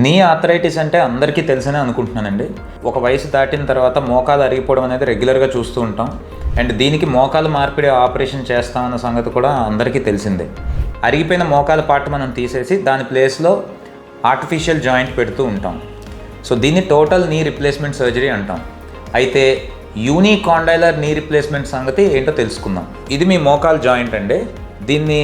నీ ఆర్థరైటిస్ అంటే అందరికీ తెలిసనే అనుకుంటున్నానండి. ఒక వయసు దాటిన తర్వాత మోకాలు అరిగిపోవడం అనేది రెగ్యులర్గా చూస్తూ ఉంటాం. అండ్ దీనికి మోకాలు మార్పిడి ఆపరేషన్ చేస్తామన్న సంగతి కూడా అందరికీ తెలిసిందే. అరిగిపోయిన మోకాలు పార్ట్ మనం తీసేసి దాని ప్లేస్లో ఆర్టిఫిషియల్ జాయింట్ పెడుతూ ఉంటాం. సో దీన్ని టోటల్ నీ రిప్లేస్మెంట్ సర్జరీ అంటాం. అయితే యూనికాండైలర్ నీ రిప్లేస్మెంట్ సంగతి ఏంటో తెలుసుకుందాం. ఇది మీ మోకాలు జాయింట్ అండి. దీన్ని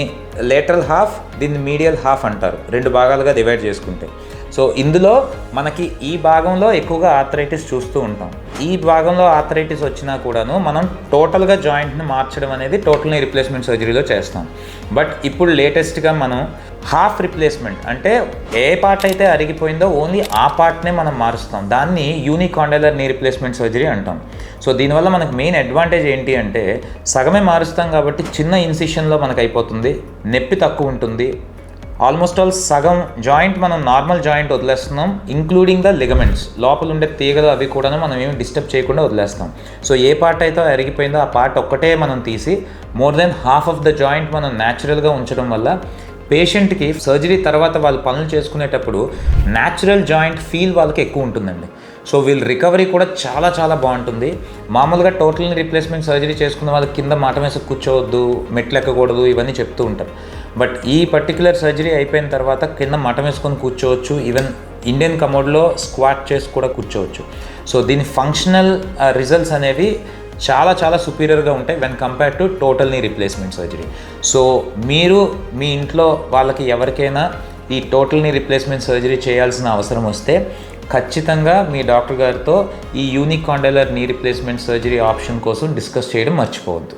లేటరల్ హాఫ్, దీన్ని మీడియల్ హాఫ్ అంటారు, 2 భాగాలుగా డివైడ్ చేసుకుంటే. సో ఇందులో మనకి ఈ భాగంలో ఎక్కువగా ఆర్థరైటిస్ చూస్తూ ఉంటాం. ఈ భాగంలో ఆర్థరైటిస్ వచ్చినా కూడాను మనం టోటల్గా జాయింట్ని మార్చడం అనేది టోటల్ నీ రిప్లేస్మెంట్ సర్జరీలో చేస్తాం. బట్ ఇప్పుడు లేటెస్ట్గా మనం హాఫ్ రిప్లేస్మెంట్, అంటే ఏ పార్ట్ అయితే అరిగిపోయిందో ఓన్లీ ఆ పార్ట్నే మనం మారుస్తాం. దాన్ని యూనికాండైలర్ నీ రిప్లేస్మెంట్ సర్జరీ అంటాం. సో దీనివల్ల మనకు మెయిన్ అడ్వాంటేజ్ ఏంటి అంటే సగమే మారుస్తాం కాబట్టి చిన్న ఇన్సిషన్లో మనకు అయిపోతుంది, నొప్పి తక్కువ ఉంటుంది. ఆల్మోస్ట్ ఆల్ సగం జాయింట్ మనం నార్మల్ జాయింట్ వదిలేస్తున్నాం, ఇంక్లూడింగ్ ద లిగమెంట్స్. లోపల ఉండే తీగలు అవి కూడా మనం ఏమి డిస్టర్బ్ చేయకుండా వదిలేస్తాం. సో ఏ పార్ట్ అయితే అరిగిపోయిందో ఆ పార్ట్ ఒక్కటే మనం తీసి more than half of the joint మనం న్యాచురల్గా ఉంచడం వల్ల పేషెంట్కి సర్జరీ తర్వాత వాళ్ళు పనులు చేసుకునేటప్పుడు న్యాచురల్ జాయింట్ ఫీల్ వాళ్ళకి ఎక్కువ ఉంటుందండి. సో వీళ్ళ రికవరీ కూడా చాలా చాలా బాగుంటుంది. మామూలుగా టోటల్ రీప్లేస్మెంట్ సర్జరీ చేసుకున్న వాళ్ళకి కింద మాటం వేసి కూర్చోవద్దు, మెట్లు ఎక్కకూడదు, ఇవన్నీ చెప్తూ ఉంటారు. బట్ ఈ పర్టికులర్ సర్జరీ అయిపోయిన తర్వాత కింద మటం వేసుకొని కూర్చోవచ్చు, ఈవెన్ ఇండియన్ కమోడ్లో స్క్వాట్ చేసి కూడా కూర్చోవచ్చు. సో దీని ఫంక్షనల్ రిజల్ట్స్ అనేవి చాలా చాలా సుపీరియర్గా ఉంటాయి when compare to total knee replacement surgery. So మీరు మీ ఇంట్లో వాళ్ళకి ఎవరికైనా ఈ టోటల్ నీ రీప్లేస్మెంట్ సర్జరీ చేయాల్సిన అవసరం వస్తే ఖచ్చితంగా మీ డాక్టర్ గారితో ఈ యూనికాండైలర్ నీ రీప్లేస్మెంట్ సర్జరీ ఆప్షన్ కోసం డిస్కస్ చేయడం మర్చిపోవద్దు.